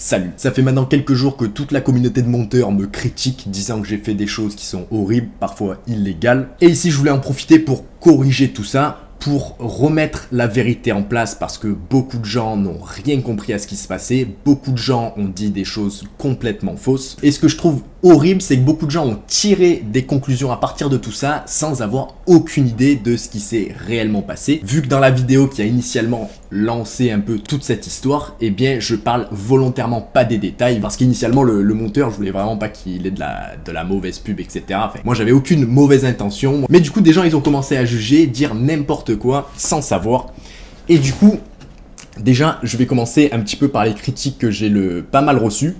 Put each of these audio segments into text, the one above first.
Salut. Ça fait maintenant quelques jours que toute la communauté de monteurs me critique, disant que j'ai fait des choses qui sont horribles, parfois illégales. Et ici, je voulais en profiter pour corriger tout ça, pour remettre la vérité en place, parce que beaucoup de gens n'ont rien compris à ce qui se passait, beaucoup de gens ont dit des choses complètement fausses. Et ce que je trouve horrible, c'est que beaucoup de gens ont tiré des conclusions à partir de tout ça sans avoir aucune idée de ce qui s'est réellement passé. Vu que dans la vidéo qui a initialement lancé un peu toute cette histoire, eh bien je parle volontairement pas des détails, parce qu'initialement le monteur, je voulais vraiment pas qu'il ait de la mauvaise pub, etc. Enfin, moi j'avais aucune mauvaise intention, mais du coup des gens ils ont commencé à juger, dire n'importe quoi sans savoir. Et du coup, déjà je vais commencer un petit peu par les critiques que j'ai pas mal reçues.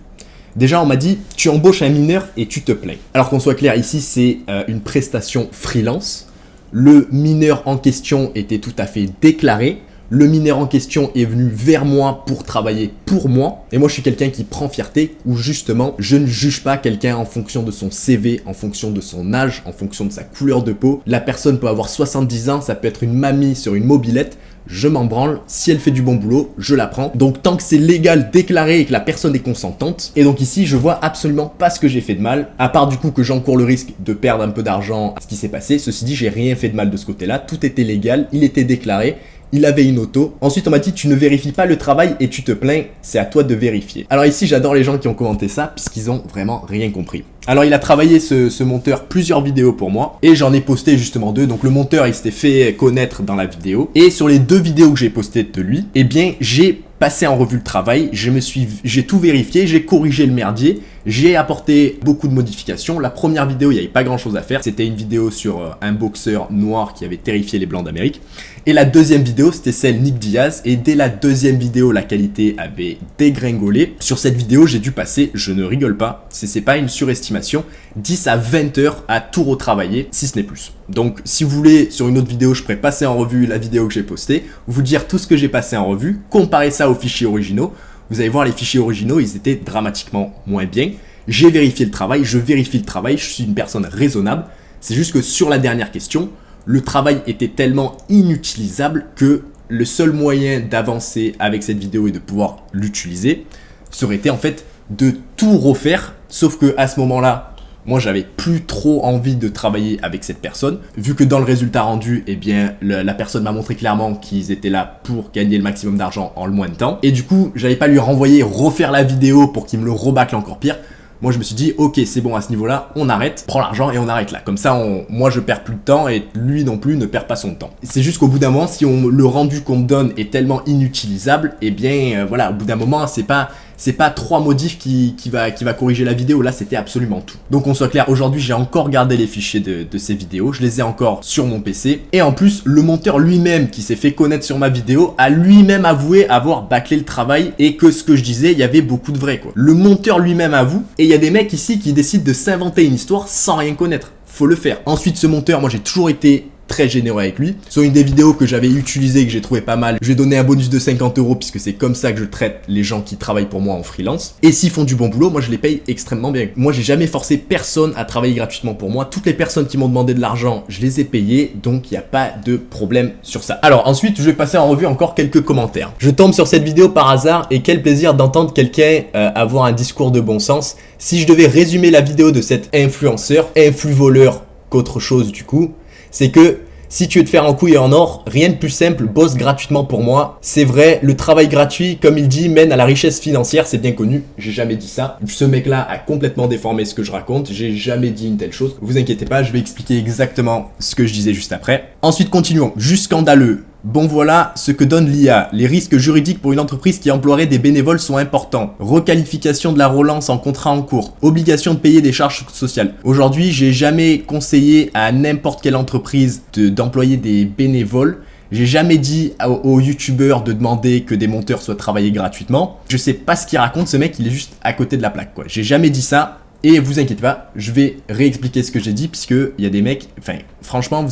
Déjà, on m'a dit, tu embauches un mineur et tu te plains. Alors qu'on soit clair, ici, c'est une prestation freelance. Le mineur en question était tout à fait déclaré. Le mineur en question est venu vers moi pour travailler pour moi. Et moi, je suis quelqu'un qui prend fierté, où justement, je ne juge pas quelqu'un en fonction de son CV, en fonction de son âge, en fonction de sa couleur de peau. La personne peut avoir 70 ans, ça peut être une mamie sur une mobilette. Je m'en branle, si elle fait du bon boulot, je la prends. Donc tant que c'est légal, déclaré et que la personne est consentante. Et donc ici, je vois absolument pas ce que j'ai fait de mal, à part du coup que j'encours le risque de perdre un peu d'argent à ce qui s'est passé. Ceci dit, j'ai rien fait de mal de ce côté-là, tout était légal, il était déclaré. Il avait une auto. Ensuite, on m'a dit, tu ne vérifies pas le travail et tu te plains, c'est à toi de vérifier. Alors ici, j'adore les gens qui ont commenté ça, puisqu'ils ont vraiment rien compris. Alors il a travaillé ce monteur plusieurs vidéos pour moi, et j'en ai posté justement 2. Donc le monteur, il s'était fait connaître dans la vidéo. Et sur les 2 vidéos que j'ai postées de lui, eh bien, j'ai passé en revue le travail, j'ai tout vérifié, j'ai corrigé le merdier, j'ai apporté beaucoup de modifications. La première vidéo, il n'y avait pas grand chose à faire, c'était une vidéo sur un boxeur noir qui avait terrifié les blancs d'Amérique. Et la deuxième vidéo, c'était celle Nick Diaz, et dès la deuxième vidéo, la qualité avait dégringolé. Sur cette vidéo, j'ai dû passer, je ne rigole pas, c'est pas une surestimation, 10 à 20 heures à tout retravailler, si ce n'est plus. Donc si vous voulez, sur une autre vidéo, je pourrais passer en revue la vidéo que j'ai postée, vous dire tout ce que j'ai passé en revue, comparer ça aux fichiers originaux. Vous allez voir, les fichiers originaux, ils étaient dramatiquement moins bien. J'ai vérifié le travail, je vérifie le travail, je suis une personne raisonnable. C'est juste que sur la dernière question, le travail était tellement inutilisable que le seul moyen d'avancer avec cette vidéo et de pouvoir l'utiliser serait été en fait de tout refaire, sauf que à ce moment-là, moi, j'avais plus trop envie de travailler avec cette personne, vu que dans le résultat rendu, eh bien, la personne m'a montré clairement qu'ils étaient là pour gagner le maximum d'argent en le moins de temps. Et du coup, j'allais pas lui renvoyer, refaire la vidéo pour qu'il me le rebâcle encore pire. Moi, je me suis dit, ok, c'est bon, à ce niveau-là, on arrête, prends l'argent et on arrête là. Comme ça, moi, je perds plus de temps et lui non plus ne perd pas son temps. C'est juste qu'au bout d'un moment, si le rendu qu'on me donne est tellement inutilisable, eh bien, voilà, au bout d'un moment, c'est pas 3 modifs qui va corriger la vidéo. Là, c'était absolument tout. Donc, on soit clair, aujourd'hui, j'ai encore gardé les fichiers de ces vidéos. Je les ai encore sur mon PC. Et en plus, le monteur lui-même qui s'est fait connaître sur ma vidéo a lui-même avoué avoir bâclé le travail et que ce que je disais, il y avait beaucoup de vrai, quoi. Le monteur lui-même avoue. Et il y a des mecs ici qui décident de s'inventer une histoire sans rien connaître. Faut le faire. Ensuite, ce monteur, moi, j'ai toujours été très généreux avec lui. Sur une des vidéos que j'avais utilisées et que j'ai trouvé pas mal, je lui ai donné un bonus de 50 € puisque c'est comme ça que je traite les gens qui travaillent pour moi en freelance. Et s'ils font du bon boulot, moi je les paye extrêmement bien. Moi j'ai jamais forcé personne à travailler gratuitement pour moi. Toutes les personnes qui m'ont demandé de l'argent, je les ai payées, donc il n'y a pas de problème sur ça. Alors ensuite, je vais passer en revue encore quelques commentaires. Je tombe sur cette vidéo par hasard et quel plaisir d'entendre quelqu'un avoir un discours de bon sens. Si je devais résumer la vidéo de cet influenceur, influ-voleur qu'autre chose du coup, c'est que si tu veux te faire en couille et en or, rien de plus simple, bosse gratuitement pour moi. C'est vrai, le travail gratuit, comme il dit, mène à la richesse financière, c'est bien connu, j'ai jamais dit ça. Ce mec-là a complètement déformé ce que je raconte, j'ai jamais dit une telle chose. Vous inquiétez pas, je vais expliquer exactement ce que je disais juste après. Ensuite, continuons. Juste scandaleux. Bon voilà ce que donne l'IA. Les risques juridiques pour une entreprise qui emploierait des bénévoles sont importants. Requalification de la relance en contrat en cours. Obligation de payer des charges sociales. Aujourd'hui, j'ai jamais conseillé à n'importe quelle entreprise d'employer des bénévoles. J'ai jamais dit aux youtubeurs de demander que des monteurs soient travaillés gratuitement. Je sais pas ce qu'il raconte, ce mec, il est juste à côté de la plaque, quoi. J'ai jamais dit ça. Et vous inquiétez pas, je vais réexpliquer ce que j'ai dit puisque il y a des mecs, enfin, franchement,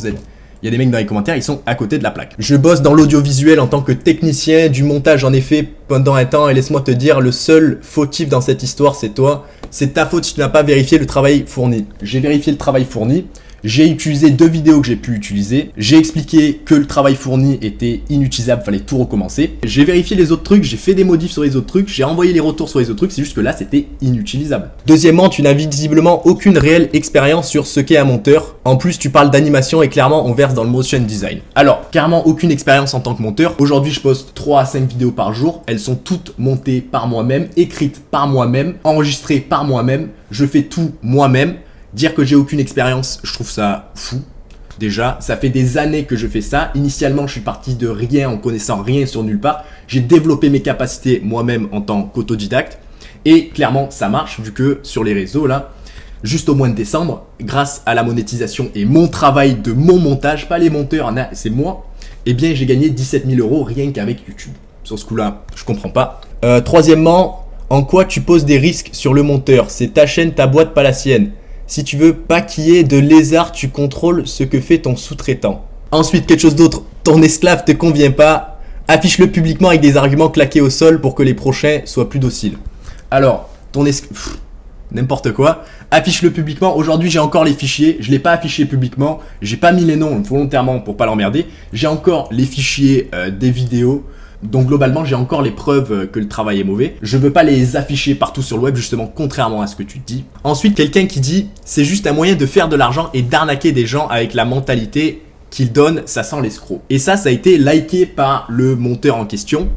il y a des mecs dans les commentaires, ils sont à côté de la plaque. Je bosse dans l'audiovisuel en tant que technicien du montage, en effet, pendant un temps, et laisse-moi te dire, le seul fautif dans cette histoire, c'est toi. C'est ta faute si tu n'as pas vérifié le travail fourni. J'ai vérifié le travail fourni. J'ai utilisé 2 vidéos que j'ai pu utiliser. J'ai expliqué que le travail fourni était inutilisable, fallait tout recommencer. J'ai vérifié les autres trucs, j'ai fait des modifs sur les autres trucs, j'ai envoyé les retours sur les autres trucs, c'est juste que là c'était inutilisable. Deuxièmement, tu n'as visiblement aucune réelle expérience sur ce qu'est un monteur. En plus, tu parles d'animation et clairement on verse dans le motion design. Alors, clairement aucune expérience en tant que monteur. Aujourd'hui, je poste 3 à 5 vidéos par jour. Elles sont toutes montées par moi-même, écrites par moi-même, enregistrées par moi-même. Je fais tout moi-même. Dire que j'ai aucune expérience, je trouve ça fou. Déjà, ça fait des années que je fais ça. Initialement, je suis parti de rien en connaissant rien sur nulle part. J'ai développé mes capacités moi-même en tant qu'autodidacte. Et clairement, ça marche vu que sur les réseaux, là, juste au mois de décembre, grâce à la monétisation et mon travail de mon montage, pas les monteurs, c'est moi, eh bien j'ai gagné 17 000 € rien qu'avec YouTube. Sur ce coup-là, je comprends pas. Troisièmement, en quoi tu poses des risques sur le monteur? C'est ta chaîne, ta boîte, pas la sienne. Si tu veux pas qu'il y ait de lézard, tu contrôles ce que fait ton sous-traitant. Ensuite, quelque chose d'autre, ton esclave te convient pas, affiche-le publiquement avec des arguments claqués au sol pour que les prochains soient plus dociles. Alors, ton esclave... N'importe quoi, affiche-le publiquement. Aujourd'hui, j'ai encore les fichiers, je ne l'ai pas affiché publiquement, j'ai pas mis les noms volontairement pour pas l'emmerder. J'ai encore les fichiers des vidéos. Donc globalement, j'ai encore les preuves que le travail est mauvais. Je veux pas les afficher partout sur le web, justement, contrairement à ce que tu dis. Ensuite, quelqu'un qui dit « c'est juste un moyen de faire de l'argent et d'arnaquer des gens avec la mentalité qu'il donne, ça sent l'escroc ». Et ça a été liké par le monteur en question.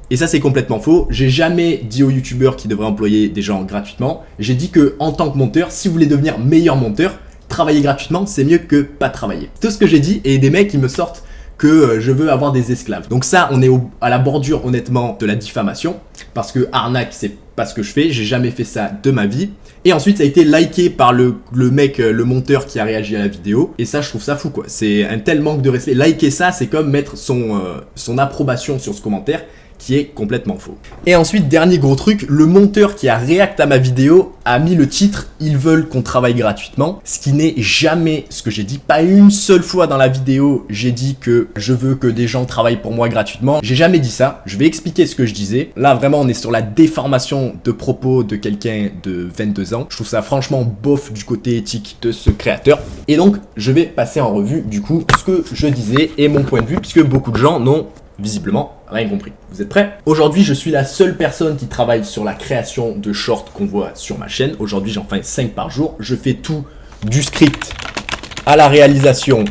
Et ça, c'est complètement faux. J'ai jamais dit aux youtubeurs qui devraient employer des gens gratuitement. J'ai dit que en tant que monteur, si vous voulez devenir meilleur monteur, travailler gratuitement, c'est mieux que pas travailler. Tout ce que j'ai dit, et des mecs qui me sortent que je veux avoir des esclaves. Donc ça, on est à la bordure honnêtement de la diffamation, parce que arnaque, c'est pas ce que je fais, j'ai jamais fait ça de ma vie. Et ensuite, ça a été liké par le mec, le monteur qui a réagi à la vidéo. Et ça, je trouve ça fou quoi. C'est un tel manque de respect. Liker ça, c'est comme mettre son approbation sur ce commentaire, qui est complètement faux. Et ensuite, dernier gros truc, le monteur qui a réacté à ma vidéo a mis le titre « Ils veulent qu'on travaille gratuitement », ce qui n'est jamais ce que j'ai dit. Pas une seule fois dans la vidéo, j'ai dit que je veux que des gens travaillent pour moi gratuitement. J'ai jamais dit ça. Je vais expliquer ce que je disais. Là, vraiment, on est sur la déformation de propos de quelqu'un de 22 ans. Je trouve ça franchement bof du côté éthique de ce créateur. Et donc, je vais passer en revue, du coup, ce que je disais et mon point de vue, puisque beaucoup de gens n'ont visiblement rien compris. Vous êtes prêts? Aujourd'hui, je suis la seule personne qui travaille sur la création de shorts qu'on voit sur ma chaîne. Aujourd'hui, j'en fais 5 par jour. Je fais tout du script à la réalisation,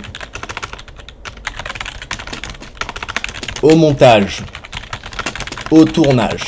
au montage, au tournage,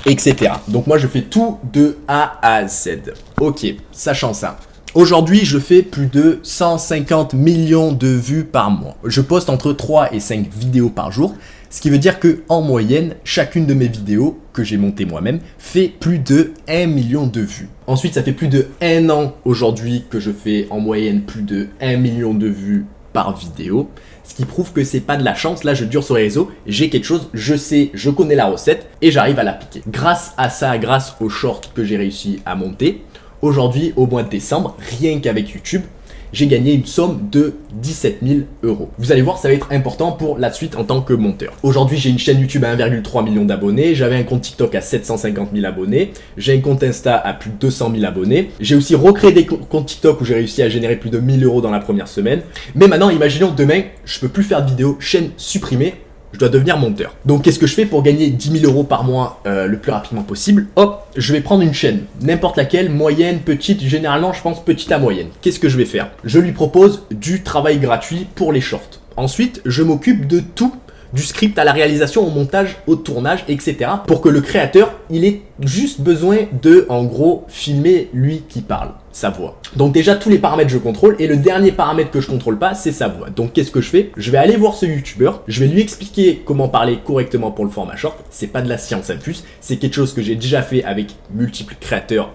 etc. Donc moi, je fais tout de A à Z. Ok, sachant ça. Aujourd'hui, je fais plus de 150 millions de vues par mois. Je poste entre 3 et 5 vidéos par jour, ce qui veut dire que en moyenne, chacune de mes vidéos que j'ai montées moi-même fait plus de 1 million de vues. Ensuite, ça fait plus de 1 an aujourd'hui que je fais en moyenne plus de 1 million de vues par vidéo, ce qui prouve que c'est pas de la chance. Là, je dure sur les réseaux, j'ai quelque chose, je sais, je connais la recette et j'arrive à l'appliquer. Grâce à ça, grâce aux shorts que j'ai réussi à monter, aujourd'hui, au mois de décembre, rien qu'avec YouTube, j'ai gagné une somme de 17 000 €. Vous allez voir, ça va être important pour la suite en tant que monteur. Aujourd'hui, j'ai une chaîne YouTube à 1,3 million d'abonnés. J'avais un compte TikTok à 750 000 abonnés. J'ai un compte Insta à plus de 200 000 abonnés. J'ai aussi recréé des comptes TikTok où j'ai réussi à générer plus de 1 000 € dans la première semaine. Mais maintenant, imaginons que demain, je peux plus faire de vidéos, chaîne supprimée. Je dois devenir monteur. Donc qu'est-ce que je fais pour gagner 10 000 € par mois le plus rapidement possible? Hop, je vais prendre une chaîne, n'importe laquelle, moyenne, petite, généralement je pense petite à moyenne. Qu'est-ce que je vais faire? Je lui propose du travail gratuit pour les shorts. Ensuite, je m'occupe de tout, du script à la réalisation, au montage, au tournage, etc. pour que le créateur, il ait juste besoin de, en gros, filmer lui qui parle, sa voix. Donc déjà, tous les paramètres, je contrôle. Et le dernier paramètre que je contrôle pas, c'est sa voix. Donc qu'est-ce que je fais? Je vais aller voir ce youtubeur, je vais lui expliquer comment parler correctement pour le format short. C'est pas de la science infuse, c'est quelque chose que j'ai déjà fait avec multiples créateurs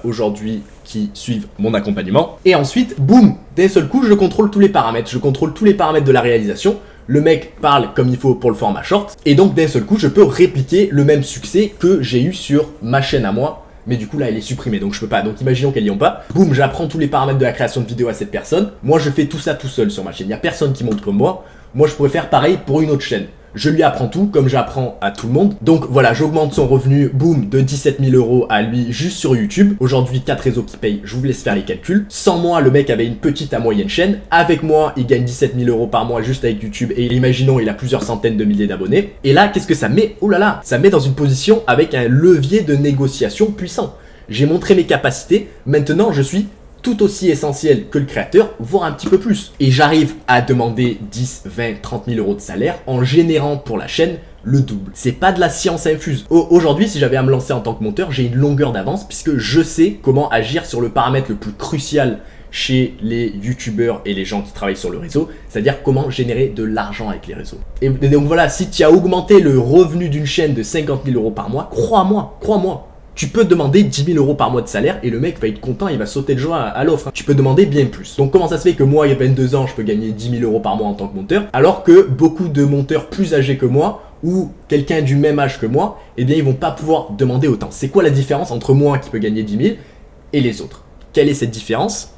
aujourd'hui qui suivent mon accompagnement. Et ensuite, boum, d'un seul coup, je contrôle tous les paramètres. Je contrôle tous les paramètres de la réalisation. Le mec parle comme il faut pour le format short. Et donc, d'un seul coup, je peux répliquer le même succès que j'ai eu sur ma chaîne à moi. Mais du coup, là, elle est supprimée, donc je peux pas. Donc, imaginons qu'elle y ont pas. Boum, j'apprends tous les paramètres de la création de vidéo à cette personne. Moi, je fais tout ça tout seul sur ma chaîne. Il n'y a personne qui monte comme moi. Moi, je pourrais faire pareil pour une autre chaîne. Je lui apprends tout comme j'apprends à tout le monde. Donc voilà, j'augmente son revenu, boum, de 17 000 € à lui juste sur YouTube. Aujourd'hui, 4 réseaux qui payent, je vous laisse faire les calculs. Sans moi, le mec avait une petite à moyenne chaîne. Avec moi, il gagne 17 000 € par mois juste avec YouTube. Et imaginons, il a plusieurs centaines de milliers d'abonnés. Et là, qu'est-ce que ça met? Oh là là, ça met dans une position avec un levier de négociation puissant. J'ai montré mes capacités, maintenant je suis tout aussi essentiel que le créateur, voire un petit peu plus. Et j'arrive à demander 10, 20, 30 000 € de salaire en générant pour la chaîne le double. C'est pas de la science infuse. Aujourd'hui, si j'avais à me lancer en tant que monteur, j'ai une longueur d'avance puisque je sais comment agir sur le paramètre le plus crucial chez les youtubeurs et les gens qui travaillent sur le réseau, c'est-à-dire comment générer de l'argent avec les réseaux. Et donc voilà, si tu as augmenté le revenu d'une chaîne de 50 000 € par mois, crois-moi, tu peux demander 10 000 € par mois de salaire et le mec va être content, il va sauter de joie à l'offre. Tu peux demander bien plus. Donc comment ça se fait que moi, il y a 22 ans, je peux gagner 10 000 € par mois en tant que monteur, alors que beaucoup de monteurs plus âgés que moi ou quelqu'un du même âge que moi, eh bien ils vont pas pouvoir demander autant. C'est quoi la différence entre moi qui peut gagner 10 000 et les autres? Quelle est cette différence?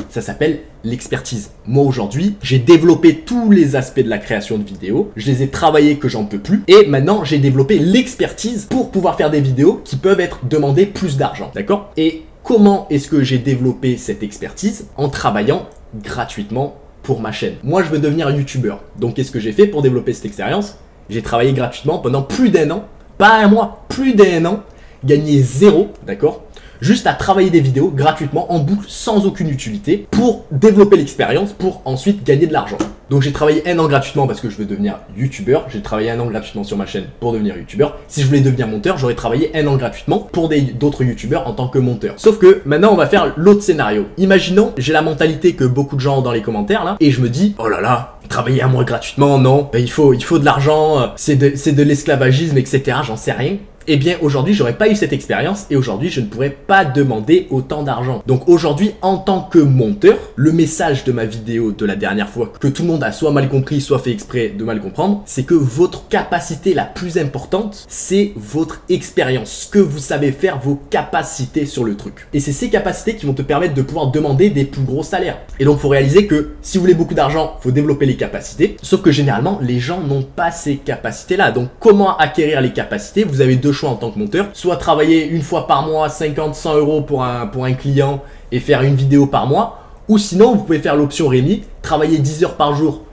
Ça s'appelle l'expertise. Moi aujourd'hui, j'ai développé tous les aspects de la création de vidéos, je les ai travaillés que j'en peux plus, et maintenant j'ai développé l'expertise pour pouvoir faire des vidéos qui peuvent être demandées plus d'argent, d'accord? Et comment est-ce que j'ai développé cette expertise? En travaillant gratuitement pour ma chaîne. Moi je veux devenir youtubeur, donc qu'est-ce que j'ai fait pour développer cette expérience? J'ai travaillé gratuitement pendant plus d'1 an, pas un mois, plus d'1 an, gagné zéro, d'accord? Juste à travailler des vidéos gratuitement en boucle sans aucune utilité pour développer l'expérience pour ensuite gagner de l'argent. Donc j'ai travaillé 1 an gratuitement parce que je veux devenir youtubeur, j'ai travaillé 1 an gratuitement sur ma chaîne pour devenir youtubeur. Si je voulais devenir monteur, j'aurais travaillé 1 an gratuitement pour d'autres youtubeurs en tant que monteur. Sauf que maintenant on va faire l'autre scénario. Imaginons, j'ai la mentalité que beaucoup de gens ont dans les commentaires là, et je me dis, oh là là, travailler 1 mois gratuitement, non, il faut de l'argent, c'est de l'esclavagisme, etc. J'en sais rien. Eh bien aujourd'hui j'aurais pas eu cette expérience et aujourd'hui je ne pourrais pas demander autant d'argent. Donc aujourd'hui en tant que monteur, le message de ma vidéo de la dernière fois que tout le monde a soit mal compris soit fait exprès de mal comprendre, c'est que votre capacité la plus importante c'est votre expérience, ce que vous savez faire, vos capacités sur le truc. Et c'est ces capacités qui vont te permettre de pouvoir demander des plus gros salaires. Et donc faut réaliser que si vous voulez beaucoup d'argent, faut développer les capacités, sauf que généralement les gens n'ont pas ces capacités là. Donc comment acquérir les capacités? Vous avez deux choix en tant que monteur, soit travailler une fois par mois 50, 100 € pour un client et faire une vidéo par mois, ou sinon vous pouvez faire l'option Rémi, travailler 10 heures par jour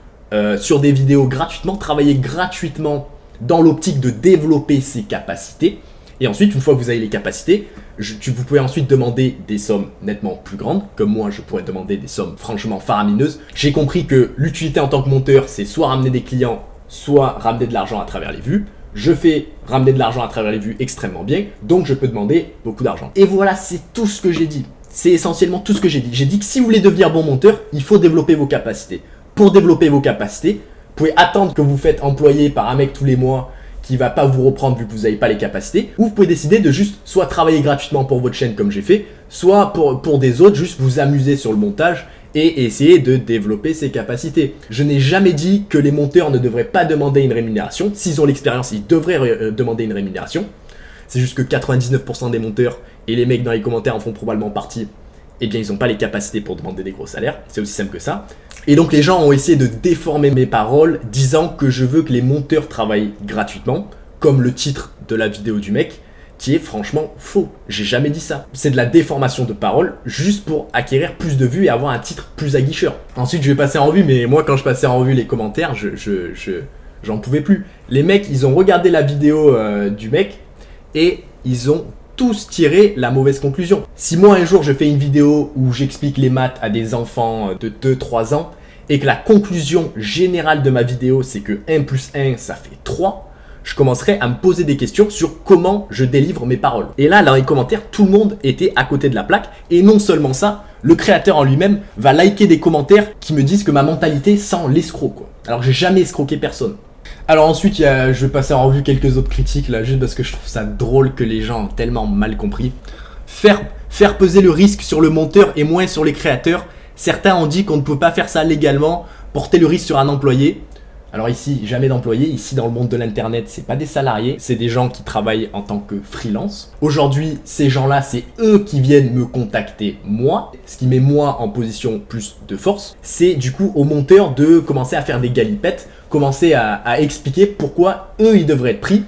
sur des vidéos gratuitement, travailler gratuitement dans l'optique de développer ses capacités, et ensuite une fois que vous avez les capacités, vous pouvez ensuite demander des sommes nettement plus grandes, comme moi je pourrais demander des sommes franchement faramineuses. J'ai compris que l'utilité en tant que monteur c'est soit ramener des clients, soit ramener de l'argent à travers les vues. Je fais ramener de l'argent à travers les vues extrêmement bien, donc je peux demander beaucoup d'argent. Et voilà, c'est tout ce que j'ai dit. C'est essentiellement tout ce que j'ai dit. J'ai dit que si vous voulez devenir bon monteur, il faut développer vos capacités. Pour développer vos capacités, vous pouvez attendre que vous faites employer par un mec tous les mois qui va pas vous reprendre vu que vous n'avez pas les capacités, ou vous pouvez décider de juste soit travailler gratuitement pour votre chaîne comme j'ai fait, soit pour des autres, juste vous amuser sur le montage et essayer de développer ses capacités. Je n'ai jamais dit que les monteurs ne devraient pas demander une rémunération. S'ils ont l'expérience, ils devraient demander une rémunération. C'est juste que 99% des monteurs, et les mecs dans les commentaires en font probablement partie, eh bien ils n'ont pas les capacités pour demander des gros salaires. C'est aussi simple que ça. Et donc les gens ont essayé de déformer mes paroles, disant que je veux que les monteurs travaillent gratuitement, comme le titre de la vidéo du mec, qui est franchement faux. J'ai jamais dit ça. C'est de la déformation de parole juste pour acquérir plus de vues et avoir un titre plus aguicheur. Ensuite, je vais passer en revue, mais moi, quand je passais en revue les commentaires, j'en pouvais plus. Les mecs, ils ont regardé la vidéo du mec et ils ont tous tiré la mauvaise conclusion. Si moi, un jour, je fais une vidéo où j'explique les maths à des enfants de 2-3 ans et que la conclusion générale de ma vidéo, c'est que 1 + 1, ça fait 3, je commencerai à me poser des questions sur comment je délivre mes paroles. Et là, dans les commentaires, tout le monde était à côté de la plaque. Et non seulement ça, le créateur en lui-même va liker des commentaires qui me disent que ma mentalité sent l'escroc, quoi. Alors que j'ai jamais escroqué personne. Alors ensuite, je vais passer en revue quelques autres critiques, là, juste parce que je trouve ça drôle que les gens ont tellement mal compris. Faire peser le risque sur le monteur et moins sur les créateurs. Certains ont dit qu'on ne peut pas faire ça légalement, porter le risque sur un employé. Alors ici, jamais d'employés. Ici, dans le monde de l'internet, c'est pas des salariés, c'est des gens qui travaillent en tant que freelance. Aujourd'hui, ces gens-là, c'est eux qui viennent me contacter moi. Ce qui met moi en position plus de force, c'est du coup aux monteurs de commencer à faire des galipettes, commencer à expliquer pourquoi eux, ils devraient être pris,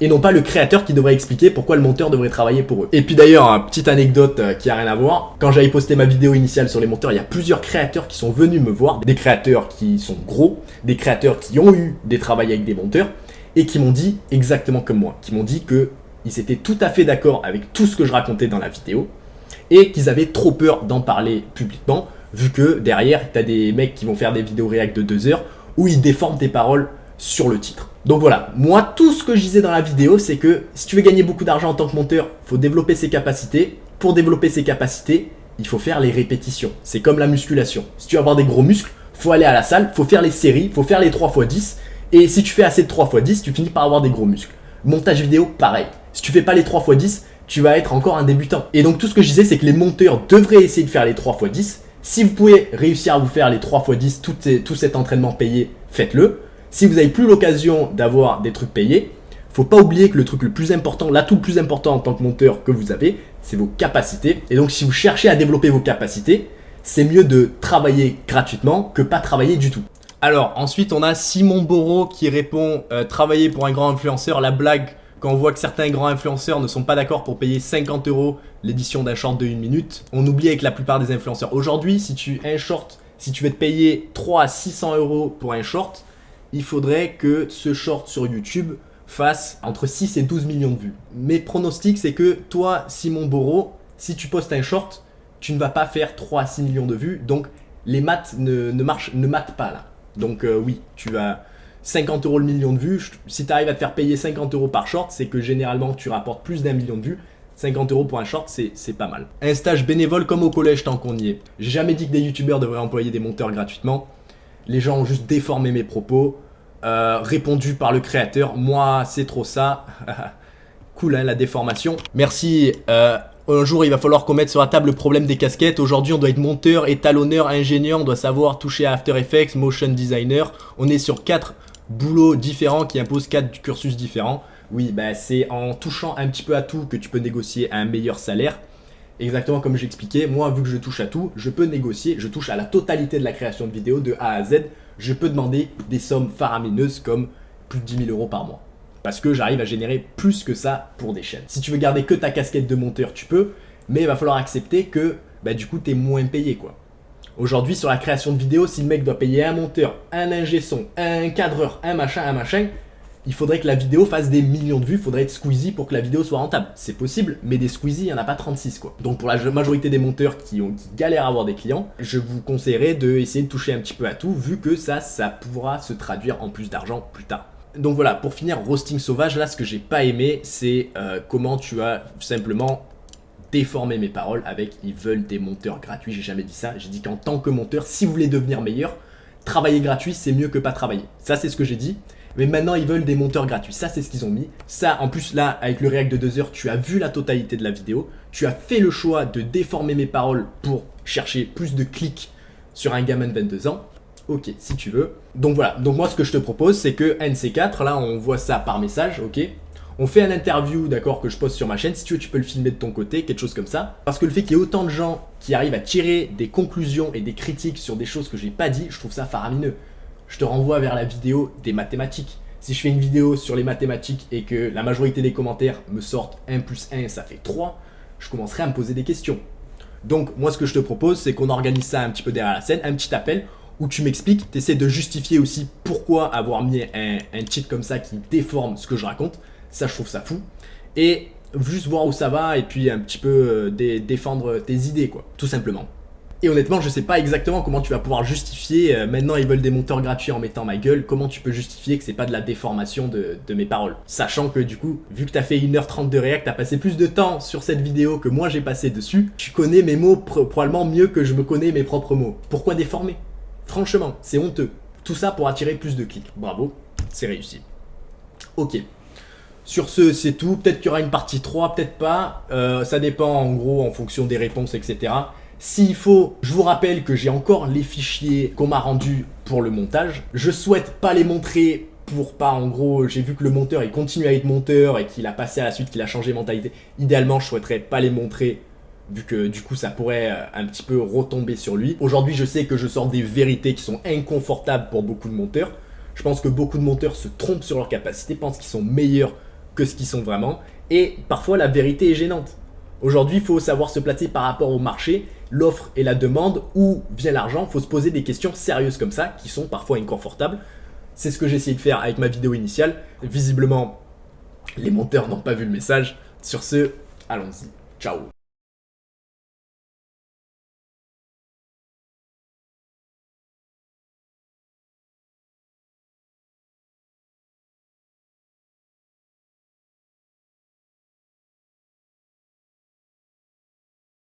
et non pas le créateur qui devrait expliquer pourquoi le monteur devrait travailler pour eux. Et puis d'ailleurs, petite anecdote qui a rien à voir, quand j'avais posté ma vidéo initiale sur les monteurs, il y a plusieurs créateurs qui sont venus me voir, des créateurs qui sont gros, des créateurs qui ont eu des travails avec des monteurs, et qui m'ont dit exactement comme moi, qui m'ont dit qu'ils étaient tout à fait d'accord avec tout ce que je racontais dans la vidéo, et qu'ils avaient trop peur d'en parler publiquement, vu que derrière, t'as des mecs qui vont faire des vidéos réact de 2 heures, où ils déforment tes paroles sur le titre. Donc voilà, moi tout ce que je disais dans la vidéo, c'est que si tu veux gagner beaucoup d'argent en tant que monteur, il faut développer ses capacités. Pour développer ses capacités, il faut faire les répétitions. C'est comme la musculation. Si tu veux avoir des gros muscles, faut aller à la salle, faut faire les séries, faut faire les 3x10. Et si tu fais assez de 3x10, tu finis par avoir des gros muscles. Montage vidéo, pareil. Si tu fais pas les 3x10, tu vas être encore un débutant. Et donc tout ce que je disais, c'est que les monteurs devraient essayer de faire les 3x10. Si vous pouvez réussir à vous faire les 3x10, tout cet entraînement payé, faites-le. Si vous n'avez plus l'occasion d'avoir des trucs payés, faut pas oublier que le truc le plus important, l'atout le plus important en tant que monteur que vous avez, c'est vos capacités. Et donc si vous cherchez à développer vos capacités, c'est mieux de travailler gratuitement que pas travailler du tout. Alors ensuite on a Simon Boro qui répond travailler pour un grand influenceur, la blague quand on voit que certains grands influenceurs ne sont pas d'accord pour payer 50 € l'édition d'un short de 1 minute. On oublie avec la plupart des influenceurs. Aujourd'hui si tu veux te payer 300 à 600 € pour un short, il faudrait que ce short sur YouTube fasse entre 6 et 12 millions de vues. Mes pronostics, c'est que toi, Simon Boro, si tu postes un short, tu ne vas pas faire 3 à 6 millions de vues. Donc, les maths ne mathent pas là. Donc, oui, tu as 50 € le million de vues. Si tu arrives à te faire payer 50 € par short, c'est que généralement, tu rapportes plus d'1 million de vues. 50 € pour un short, c'est pas mal. Un stage bénévole comme au collège tant qu'on y est. J'ai jamais dit que des youtubeurs devraient employer des monteurs gratuitement. Les gens ont juste déformé mes propos, répondu par le créateur. Moi, c'est trop ça. Cool, hein, la déformation. Merci. Un jour, il va falloir qu'on mette sur la table le problème des casquettes. Aujourd'hui, on doit être monteur, étalonneur, ingénieur. On doit savoir toucher à After Effects, motion designer. On est sur 4 boulots différents qui imposent 4 cursus différents. Oui, bah, c'est en touchant un petit peu à tout que tu peux négocier un meilleur salaire. Exactement comme j'expliquais, moi vu que je touche à tout, je peux négocier, je touche à la totalité de la création de vidéos de A à Z. Je peux demander des sommes faramineuses comme plus de 10 000 € par mois. Parce que j'arrive à générer plus que ça pour des chaînes. Si tu veux garder que ta casquette de monteur, tu peux, mais il va falloir accepter que bah, du coup tu es moins payé quoi. Aujourd'hui sur la création de vidéos, si le mec doit payer un monteur, un ingé son, un cadreur, un machin, il faudrait que la vidéo fasse des millions de vues, il faudrait être Squeezie pour que la vidéo soit rentable. C'est possible, mais des Squeezie, il n'y en a pas 36 quoi. Donc pour la majorité des monteurs qui galèrent à avoir des clients, je vous conseillerais d'essayer de toucher un petit peu à tout, vu que ça pourra se traduire en plus d'argent plus tard. Donc voilà, pour finir, roasting sauvage, là ce que j'ai pas aimé, c'est comment tu as simplement déformé mes paroles avec ils veulent des monteurs gratuits. J'ai jamais dit ça, j'ai dit qu'en tant que monteur, si vous voulez devenir meilleur, travailler gratuit c'est mieux que pas travailler. Ça c'est ce que j'ai dit. Mais maintenant, ils veulent des monteurs gratuits. Ça, c'est ce qu'ils ont mis. Ça, en plus, là, avec le réact de 2 heures, tu as vu la totalité de la vidéo. Tu as fait le choix de déformer mes paroles pour chercher plus de clics sur un gamin de 22 ans. Ok, si tu veux. Donc voilà. Donc moi, ce que je te propose, c'est que NC4, là, on voit ça par message, ok. On fait un interview, d'accord, que je poste sur ma chaîne. Si tu veux, tu peux le filmer de ton côté, quelque chose comme ça. Parce que le fait qu'il y ait autant de gens qui arrivent à tirer des conclusions et des critiques sur des choses que j'ai pas dit, je trouve ça faramineux. Je te renvoie vers la vidéo des mathématiques. Si je fais une vidéo sur les mathématiques et que la majorité des commentaires me sortent 1 plus 1, ça fait 3, je commencerai à me poser des questions. Donc moi ce que je te propose, c'est qu'on organise ça un petit peu derrière la scène, un petit appel où tu m'expliques, tu essaies de justifier aussi pourquoi avoir mis un cheat comme ça qui déforme ce que je raconte. Ça je trouve ça fou. Et juste voir où ça va et puis un petit peu défendre tes idées quoi, tout simplement. Et honnêtement, je sais pas exactement comment tu vas pouvoir justifier, maintenant ils veulent des monteurs gratuits en mettant ma gueule, comment tu peux justifier que c'est pas de la déformation de mes paroles. Sachant que du coup, vu que t'as fait 1h30 de réact, t'as passé plus de temps sur cette vidéo que moi j'ai passé dessus, tu connais mes mots probablement mieux que je me connais mes propres mots. Pourquoi déformer? Franchement, c'est honteux. Tout ça pour attirer plus de clics. Bravo, c'est réussi. Ok. Sur ce, c'est tout. Peut-être qu'il y aura une partie 3, peut-être pas. Ça dépend en gros en fonction des réponses, etc. S'il faut, je vous rappelle que j'ai encore les fichiers qu'on m'a rendus pour le montage. Je souhaite pas les montrer pour pas, en gros, j'ai vu que le monteur il continue à être monteur et qu'il a passé à la suite, qu'il a changé de mentalité. Idéalement, je souhaiterais pas les montrer vu que du coup ça pourrait un petit peu retomber sur lui. Aujourd'hui, je sais que je sors des vérités qui sont inconfortables pour beaucoup de monteurs. Je pense que beaucoup de monteurs se trompent sur leurs capacités, pensent qu'ils sont meilleurs que ce qu'ils sont vraiment. Et parfois, la vérité est gênante. Aujourd'hui, il faut savoir se placer par rapport au marché, l'offre et la demande, où vient l'argent. Il faut se poser des questions sérieuses comme ça, qui sont parfois inconfortables. C'est ce que j'ai essayé de faire avec ma vidéo initiale. Visiblement, les monteurs n'ont pas vu le message. Sur ce, allons-y. Ciao.